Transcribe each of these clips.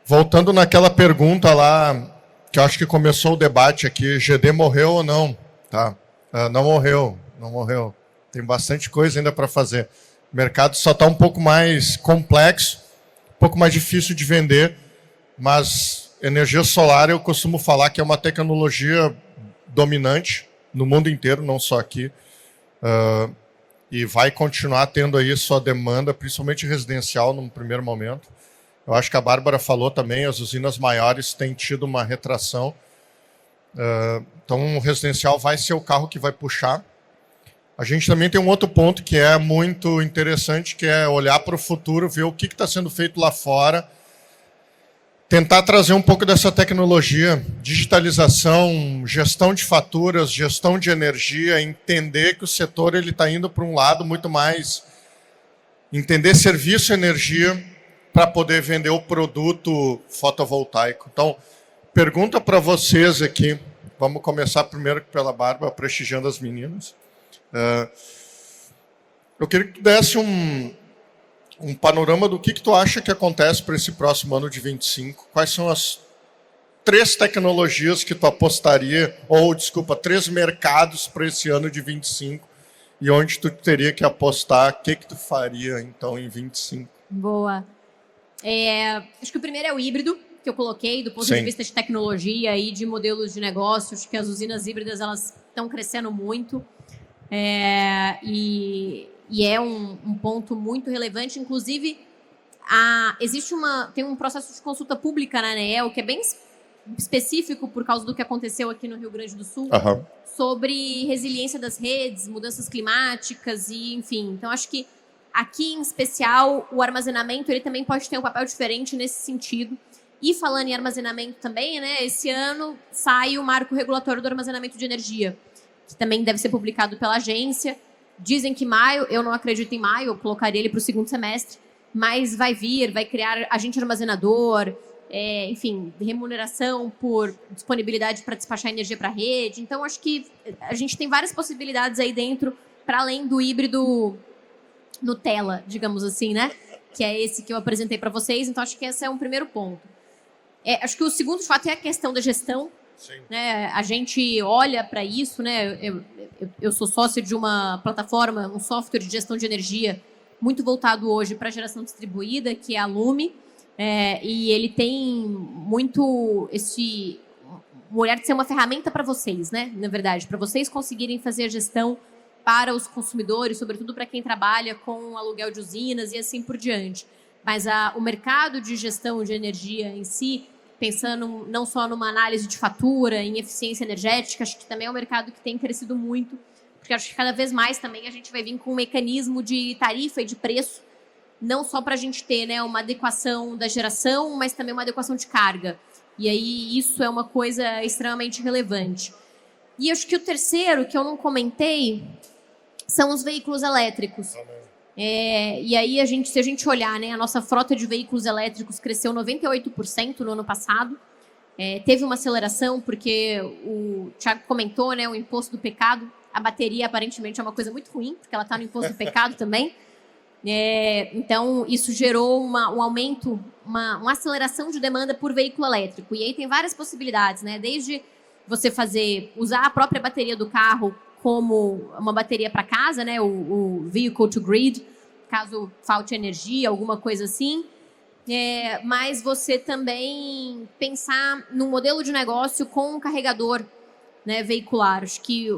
Voltando naquela pergunta lá, que eu acho que começou o debate aqui, GD morreu ou não? Tá. Não morreu, não morreu. Tem bastante coisa ainda para fazer. O mercado só está um pouco mais complexo, um pouco mais difícil de vender, mas energia solar eu costumo falar que é uma tecnologia dominante no mundo inteiro, não só aqui, e vai continuar tendo aí sua demanda, principalmente residencial, num primeiro momento. Eu acho que a Bárbara falou também, as usinas maiores têm tido uma retração. Então, o residencial vai ser o carro que vai puxar. A gente também tem um outro ponto que é muito interessante, que é olhar para o futuro, ver o que está sendo feito lá fora, tentar trazer um pouco dessa tecnologia, digitalização, gestão de faturas, gestão de energia, entender que o setor está indo para um lado muito mais, entender serviço e energia para poder vender o produto fotovoltaico. Então, pergunta para vocês aqui, vamos começar primeiro pela Bárbara, prestigiando as meninas. Eu queria que tu desse um panorama do que tu acha que acontece para esse próximo ano de 25. Quais são as 3 tecnologias que tu apostaria, ou, desculpa, 3 mercados para esse ano de 25, e onde tu teria que apostar, o que tu faria, então, em 25? Boa. Acho que o primeiro é o híbrido, que eu coloquei, do ponto de vista de tecnologia e de modelos de negócios, que as usinas híbridas elas estão crescendo muito. E é um ponto muito relevante. Inclusive, tem um processo de consulta pública na ANEEL, que é bem específico por causa do que aconteceu aqui no Rio Grande do Sul, sobre resiliência das redes, mudanças climáticas, e enfim. Então, acho que aqui, em especial, o armazenamento ele também pode ter um papel diferente nesse sentido. E falando em armazenamento também, né, esse ano sai o marco regulatório do armazenamento de energia, que também deve ser publicado pela agência. Dizem que maio, eu não acredito em maio, eu colocaria ele para o segundo semestre, mas vai criar agente armazenador, enfim, remuneração por disponibilidade para despachar energia para a rede. Então, acho que a gente tem várias possibilidades aí dentro, para além do híbrido Nutella, digamos assim, né? Que é esse que eu apresentei para vocês. Então, acho que esse é um primeiro ponto. Acho que o segundo, de fato, é a questão da gestão. Né? A gente olha para isso, né? Eu sou sócio de uma plataforma, um software de gestão de energia muito voltado hoje para a geração distribuída, que é a Lume, e ele tem muito um olhar de ser uma ferramenta para vocês, né? Na verdade, para vocês conseguirem fazer a gestão para os consumidores, sobretudo para quem trabalha com aluguel de usinas e assim por diante. Mas o mercado de gestão de energia em si, pensando não só numa análise de fatura, em eficiência energética, acho que também é um mercado que tem crescido muito, porque acho que cada vez mais também a gente vai vir com um mecanismo de tarifa e de preço, não só para a gente ter, né, uma adequação da geração, mas também uma adequação de carga. E aí isso é uma coisa extremamente relevante. E acho que o terceiro, que eu não comentei, são os veículos elétricos. E aí, se a gente olhar, né, a nossa frota de veículos elétricos cresceu 98% no ano passado. Teve uma aceleração, porque o Thiago comentou, né, o imposto do pecado. A bateria, aparentemente, é uma coisa muito ruim, porque ela está no imposto do pecado também. Então, isso gerou um aumento, uma aceleração de demanda por veículo elétrico. E aí tem várias possibilidades, né? Desde você usar a própria bateria do carro como uma bateria para casa, né? O vehicle to grid, caso falte energia, alguma coisa assim. Mas você também pensar num modelo de negócio com um carregador, né, veicular. Acho que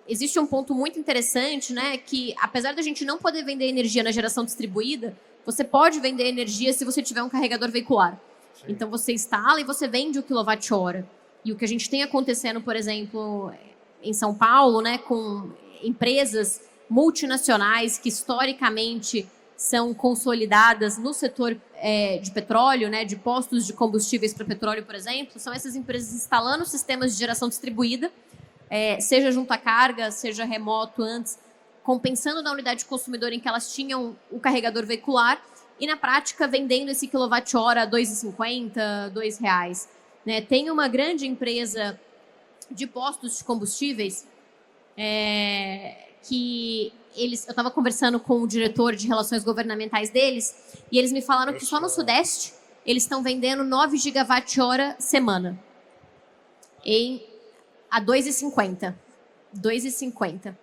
existe um ponto muito interessante, né, que apesar da gente não poder vender energia na geração distribuída, você pode vender energia se você tiver um carregador veicular. Sim. Então você instala e você vende o quilowatt-hora. E o que a gente tem acontecendo, por exemplo, em São Paulo, né, com empresas multinacionais que historicamente são consolidadas no setor de petróleo, né, de postos de combustíveis para petróleo, por exemplo, são essas empresas instalando sistemas de geração distribuída, seja junto à carga, seja remoto antes, compensando na unidade consumidora em que elas tinham o carregador veicular e, na prática, vendendo esse quilowatt-hora a R$ 2,50, R$ 2,00. Né? Tem uma grande empresa de postos de combustíveis que eu estava conversando com o diretor de relações governamentais deles e eles me falaram que só no Sudeste eles estão vendendo 9 gigawatt-hora semana. A 2,50. 2,50.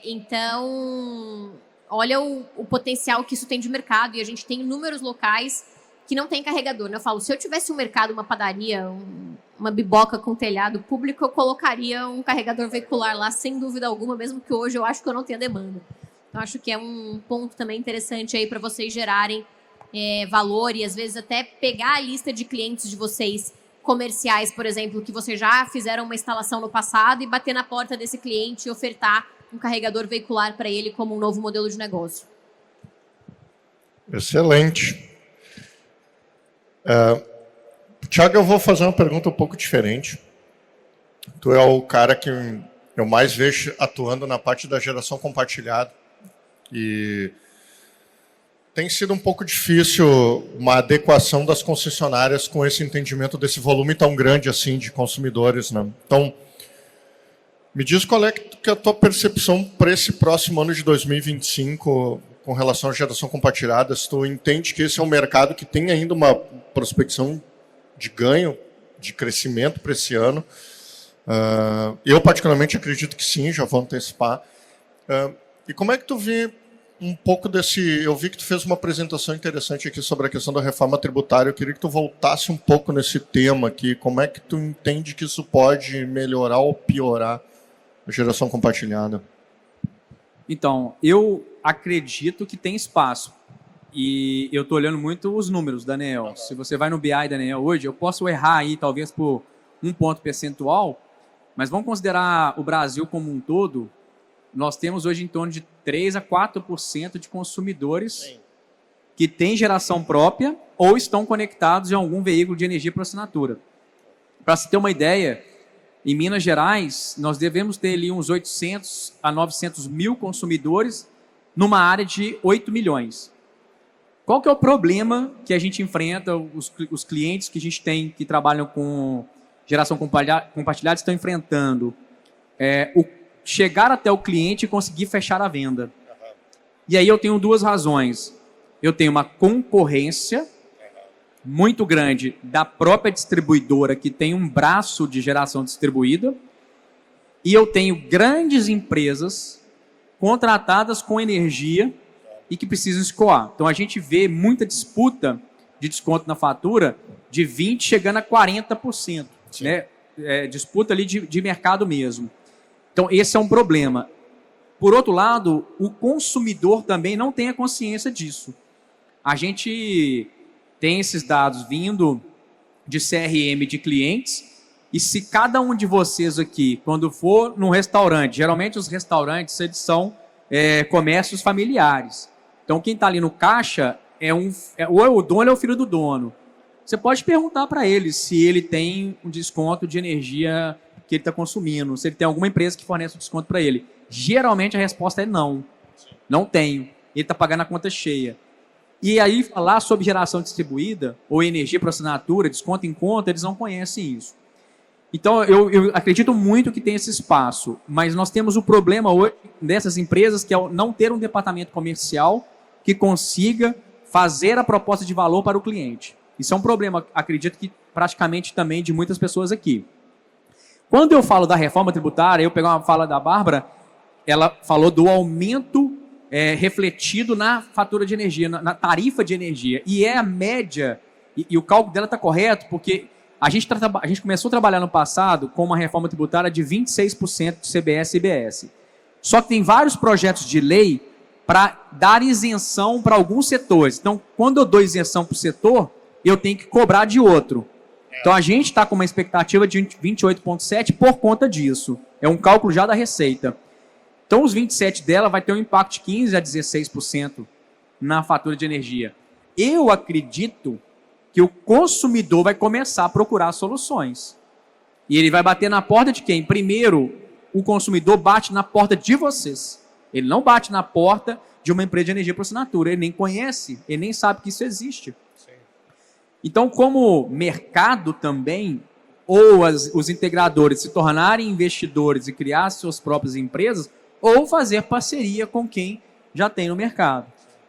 Então, olha o potencial que isso tem de mercado. E a gente tem inúmeros locais que não tem carregador. Né? Eu falo, se eu tivesse um mercado, uma padaria, uma biboca com telhado público, eu colocaria um carregador veicular lá, sem dúvida alguma, mesmo que hoje eu acho que eu não tenha demanda. Então, acho que é um ponto também interessante aí para vocês gerarem valor e, às vezes, até pegar a lista de clientes de vocês comerciais, por exemplo, que vocês já fizeram uma instalação no passado e bater na porta desse cliente e ofertar um carregador veicular para ele como um novo modelo de negócio. Excelente. Thiago, eu vou fazer uma pergunta um pouco diferente. Tu é o cara que eu mais vejo atuando na parte da geração compartilhada. E tem sido um pouco difícil uma adequação das concessionárias com esse entendimento desse volume tão grande assim de consumidores, né? Então, me diz qual é que é a tua percepção para esse próximo ano de 2025 com relação à geração compartilhada. Se tu entende que esse é um mercado que tem ainda uma prospecção de ganho, de crescimento para esse ano. Eu, particularmente, acredito que sim, já vou antecipar. E como é que tu vê um pouco desse... Eu vi que tu fez uma apresentação interessante aqui sobre a questão da reforma tributária. Eu queria que tu voltasse um pouco nesse tema aqui. Como é que tu entende que isso pode melhorar ou piorar a geração compartilhada? Então, eu acredito que tem espaço. E eu estou olhando muito os números da ANEEL. Se você vai no BI da ANEEL hoje, eu posso errar aí talvez por 1 ponto percentual, mas vamos considerar o Brasil como um todo. Nós temos hoje em torno de 3 a 4% de consumidores que têm geração própria ou estão conectados em algum veículo de energia por assinatura. Para se ter uma ideia, em Minas Gerais, nós devemos ter ali uns 800 a 900 mil consumidores numa área de 8 milhões. Qual que é o problema que a gente enfrenta, os clientes que a gente tem que trabalham com geração compartilhada estão enfrentando? Chegar até o cliente e conseguir fechar a venda. E aí eu tenho 2 razões. Eu tenho uma concorrência muito grande da própria distribuidora, que tem um braço de geração distribuída, e eu tenho grandes empresas contratadas com energia e que precisam escoar. Então a gente vê muita disputa de desconto na fatura de 20% chegando a 40%. Né? Disputa ali de mercado mesmo. Então, esse é um problema. Por outro lado, o consumidor também não tem a consciência disso. A gente tem esses dados vindo de CRM de clientes, e se cada um de vocês aqui, quando for num restaurante, geralmente os restaurantes eles são comércios familiares. Então, quem está ali no caixa ou é o dono ou é o filho do dono. Você pode perguntar para ele se ele tem um desconto de energia que ele está consumindo, se ele tem alguma empresa que fornece um desconto para ele. Geralmente a resposta é não. Não tenho. Ele está pagando a conta cheia. E aí falar sobre geração distribuída ou energia por assinatura, desconto em conta, eles não conhecem isso. Então eu acredito muito que tem esse espaço, mas nós temos o problema hoje dessas empresas que é não ter um departamento comercial que consiga fazer a proposta de valor para o cliente. Isso é um problema, acredito que praticamente também de muitas pessoas aqui. Quando eu falo da reforma tributária, eu peguei uma fala da Bárbara, ela falou do aumento refletido na fatura de energia, na tarifa de energia. E é a média, e o cálculo dela está correto, porque a gente começou a trabalhar no passado com uma reforma tributária de 26% de CBS e IBS. Só que tem vários projetos de lei para dar isenção para alguns setores. Então, quando eu dou isenção para o setor, eu tenho que cobrar de outro. Então, a gente está com uma expectativa de 28,7% por conta disso. É um cálculo já da Receita. Então, os 27% dela vai ter um impacto de 15% a 16% na fatura de energia. Eu acredito que o consumidor vai começar a procurar soluções. E ele vai bater na porta de quem? Primeiro, o consumidor bate na porta de vocês. Ele não bate na porta de uma empresa de energia por assinatura. Ele nem conhece, ele nem sabe que isso existe. Então, como mercado também, ou os integradores se tornarem investidores e criar suas próprias empresas, ou fazer parceria com quem já tem no mercado.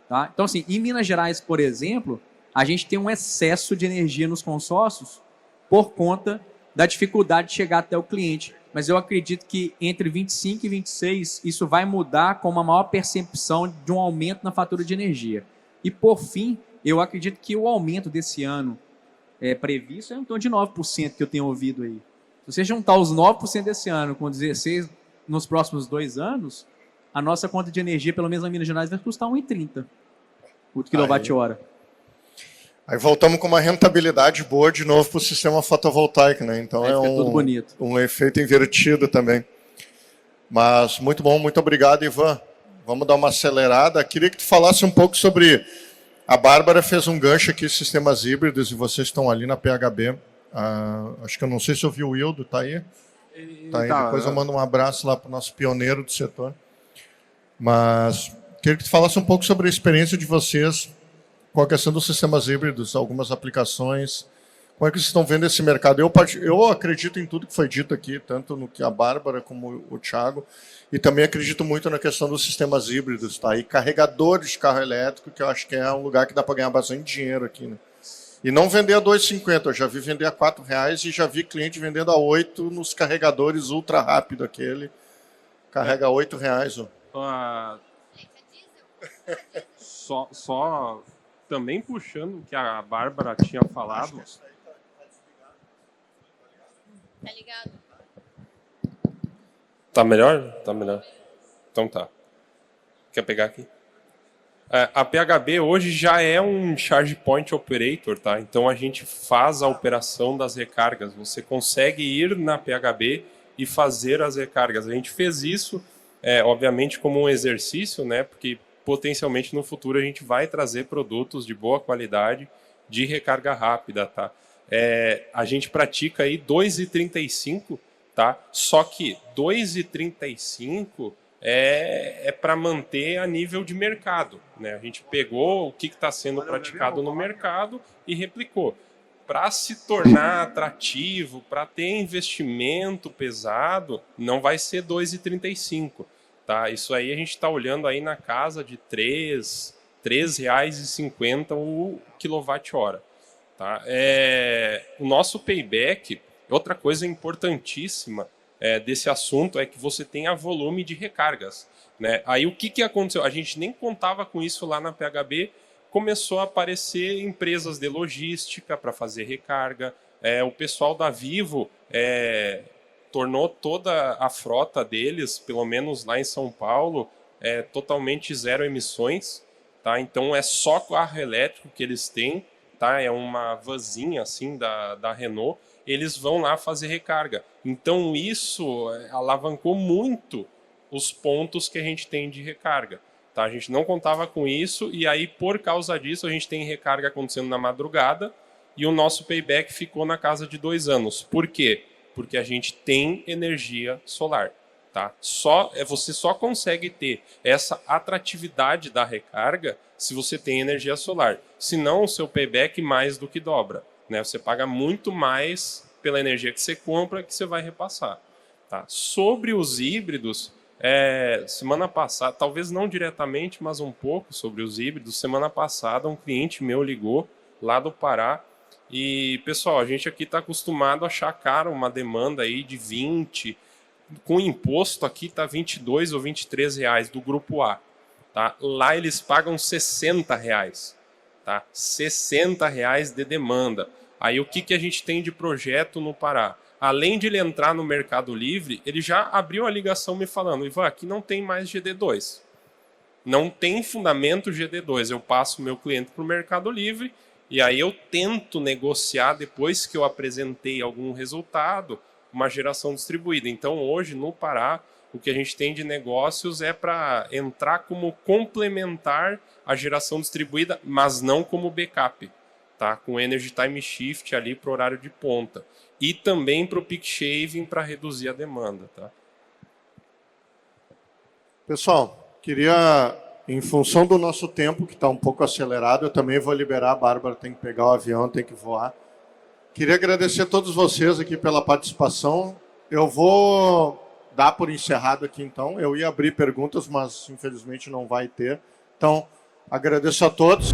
Tá? Então, assim, em Minas Gerais, por exemplo, a gente tem um excesso de energia nos consórcios por conta da dificuldade de chegar até o cliente. Mas eu acredito que entre 25 e 26 isso vai mudar com uma maior percepção de um aumento na fatura de energia. E por fim, eu acredito que o aumento desse ano previsto é em torno de 9% que eu tenho ouvido aí. Se você juntar os 9% desse ano com 16% nos próximos 2 anos, a nossa conta de energia, pelo menos na Minas Gerais, vai custar 1,30 por quilowatt-hora. Aí voltamos com uma rentabilidade boa de novo para o sistema fotovoltaico, né? Então aí fica tudo bonito. Um efeito invertido também. Mas muito bom, muito obrigado, Ivan. Vamos dar uma acelerada. Queria que tu falasse um pouco sobre... A Bárbara fez um gancho aqui, sistemas híbridos, e vocês estão ali na PHB. Acho que eu não sei se eu vi o Wildo, está aí? Tá aí. Depois eu mando um abraço lá para o nosso pioneiro do setor. Mas queria que tu falasse um pouco sobre a experiência de vocês com a questão dos sistemas híbridos, algumas aplicações. Como é que vocês estão vendo esse mercado? Eu acredito em tudo que foi dito aqui, tanto no que a Bárbara como o Thiago, e também acredito muito na questão dos sistemas híbridos, tá? E carregadores de carro elétrico, que eu acho que é um lugar que dá para ganhar bastante dinheiro aqui, né? E não vender a R$ 2,50, eu já vi vender a R$ 4,00 e já vi cliente vendendo a R$ 8 nos carregadores ultra rápido aquele. Carrega R$ 8,00. Só também puxando o que a Bárbara tinha falado. Tá ligado? Tá melhor? Tá melhor. Então tá. Quer pegar aqui? A PHB hoje já é um Charge Point Operator, tá? Então a gente faz a operação das recargas. Você consegue ir na PHB e fazer as recargas. A gente fez isso, obviamente, como um exercício, né? Porque potencialmente no futuro a gente vai trazer produtos de boa qualidade de recarga rápida, tá? A gente pratica aí 2,35, tá? Só que 2,35 é para manter a nível de mercado, né? A gente pegou o que está sendo praticado no mercado e replicou. Para se tornar atrativo, para ter investimento pesado, não vai ser 2,35, tá? Isso aí a gente está olhando aí na casa de R$ 3,50 o quilowatt-hora. Tá? O nosso payback, outra coisa importantíssima desse assunto é que você tenha volume de recargas, né? Aí o que aconteceu? A gente nem contava com isso lá na PHB, começou a aparecer empresas de logística para fazer recarga, o pessoal da Vivo tornou toda a frota deles, pelo menos lá em São Paulo, totalmente zero emissões, tá? Então é só carro elétrico que eles têm, tá? É uma vanzinha assim da Renault, eles vão lá fazer recarga. Então isso alavancou muito os pontos que a gente tem de recarga, tá? A gente não contava com isso e aí por causa disso a gente tem recarga acontecendo na madrugada e o nosso payback ficou na casa de 2 anos. Por quê? Porque a gente tem energia solar, tá? Você só consegue ter essa atratividade da recarga se você tem energia solar. Senão o seu payback mais do que dobra, né? Você paga muito mais pela energia que você compra que você vai repassar, tá? Sobre os híbridos, semana passada, talvez não diretamente, mas um pouco sobre os híbridos, semana passada um cliente meu ligou lá do Pará e, pessoal, a gente aqui está acostumado a achar caro uma demanda aí de 20, com imposto aqui está 22 ou 23 reais do grupo A, tá? Lá eles pagam 60 reais, tá? 60 reais de demanda. Aí o que a gente tem de projeto no Pará? Além de ele entrar no Mercado Livre, ele já abriu a ligação me falando: Ivan, aqui não tem mais GD2. Não tem fundamento GD2. Eu passo o meu cliente para o Mercado Livre e aí eu tento negociar, depois que eu apresentei algum resultado, uma geração distribuída. Então hoje no Pará, o que a gente tem de negócios é para entrar como complementar à geração distribuída, mas não como backup, tá? Com Energy Time Shift ali para o horário de ponta. E também para o peak shaving para reduzir a demanda, tá? Pessoal, queria, em função do nosso tempo, que está um pouco acelerado, eu também vou liberar, a Bárbara tem que pegar o avião, tem que voar. Queria agradecer a todos vocês aqui pela participação. Eu vou dar por encerrado aqui, então. Eu ia abrir perguntas, mas infelizmente não vai ter. Então, agradeço a todos.